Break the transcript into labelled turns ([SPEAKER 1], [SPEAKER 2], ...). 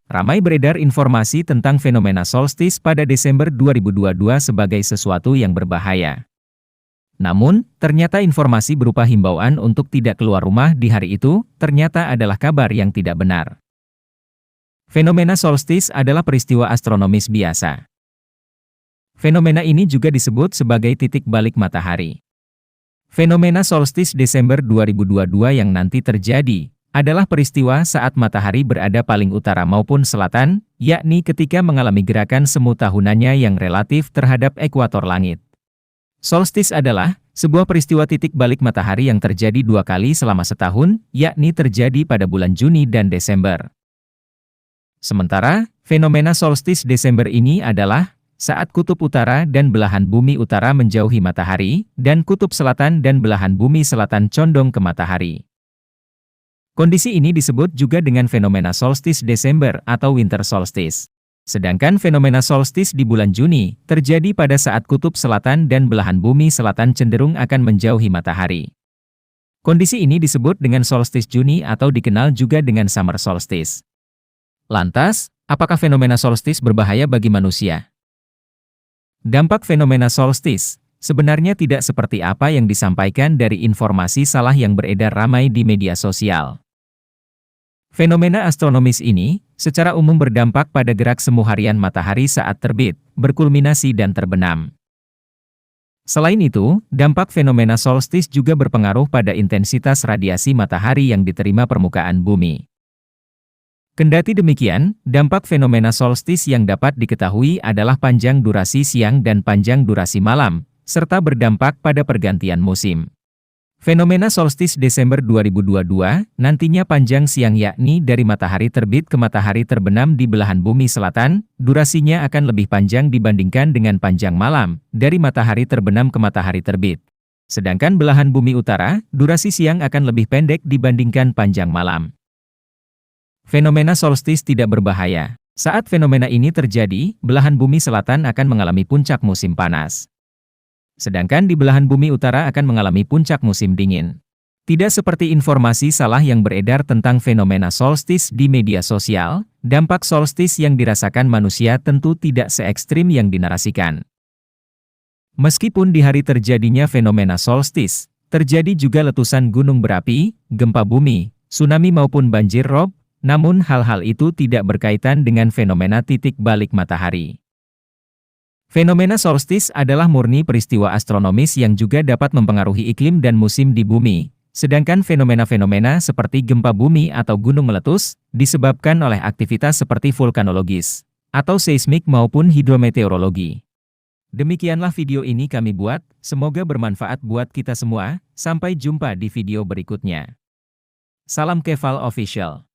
[SPEAKER 1] Ramai beredar informasi tentang fenomena solstis pada Desember 2022 sebagai sesuatu yang berbahaya. Namun, ternyata informasi berupa himbauan untuk tidak keluar rumah di hari itu, ternyata adalah kabar yang tidak benar. Fenomena solstis adalah peristiwa astronomis biasa. Fenomena ini juga disebut sebagai titik balik matahari. Fenomena solstis Desember 2022 yang nanti terjadi adalah peristiwa saat matahari berada paling utara maupun selatan, yakni ketika mengalami gerakan semu tahunannya yang relatif terhadap ekuator langit. Solstis adalah sebuah peristiwa titik balik matahari yang terjadi 2 kali selama setahun, yakni terjadi pada bulan Juni dan Desember. Sementara, fenomena solstis Desember ini adalah saat kutub utara dan belahan bumi utara menjauhi matahari, dan kutub selatan dan belahan bumi selatan condong ke matahari. Kondisi ini disebut juga dengan fenomena solstis Desember atau winter solstice. Sedangkan fenomena solstis di bulan Juni terjadi pada saat kutub selatan dan belahan bumi selatan cenderung akan menjauhi matahari. Kondisi ini disebut dengan solstis Juni atau dikenal juga dengan summer solstice. Lantas, apakah fenomena solstis berbahaya bagi manusia? Dampak fenomena solstis sebenarnya tidak seperti apa yang disampaikan dari informasi salah yang beredar ramai di media sosial. Fenomena astronomis ini secara umum berdampak pada gerak semu harian matahari saat terbit, berkulminasi dan terbenam. Selain itu, dampak fenomena solstis juga berpengaruh pada intensitas radiasi matahari yang diterima permukaan bumi. Kendati demikian, dampak fenomena solstis yang dapat diketahui adalah panjang durasi siang dan panjang durasi malam, serta berdampak pada pergantian musim. Fenomena solstis Desember 2022 nantinya panjang siang yakni dari matahari terbit ke matahari terbenam di belahan bumi selatan, durasinya akan lebih panjang dibandingkan dengan panjang malam, dari matahari terbenam ke matahari terbit. Sedangkan belahan bumi utara, durasi siang akan lebih pendek dibandingkan panjang malam. Fenomena solstis tidak berbahaya. Saat fenomena ini terjadi, belahan bumi selatan akan mengalami puncak musim panas. Sedangkan di belahan bumi utara akan mengalami puncak musim dingin. Tidak seperti informasi salah yang beredar tentang fenomena solstis di media sosial, dampak solstis yang dirasakan manusia tentu tidak se-ekstrim yang dinarasikan. Meskipun di hari terjadinya fenomena solstis, terjadi juga letusan gunung berapi, gempa bumi, tsunami maupun banjir rob, namun hal-hal itu tidak berkaitan dengan fenomena titik balik matahari. Fenomena solstis adalah murni peristiwa astronomis yang juga dapat mempengaruhi iklim dan musim di bumi, sedangkan fenomena-fenomena seperti gempa bumi atau gunung meletus disebabkan oleh aktivitas seperti vulkanologis, atau seismik maupun hidrometeorologi. Demikianlah video ini kami buat, semoga bermanfaat buat kita semua, sampai jumpa di video berikutnya. Salam Keval Official.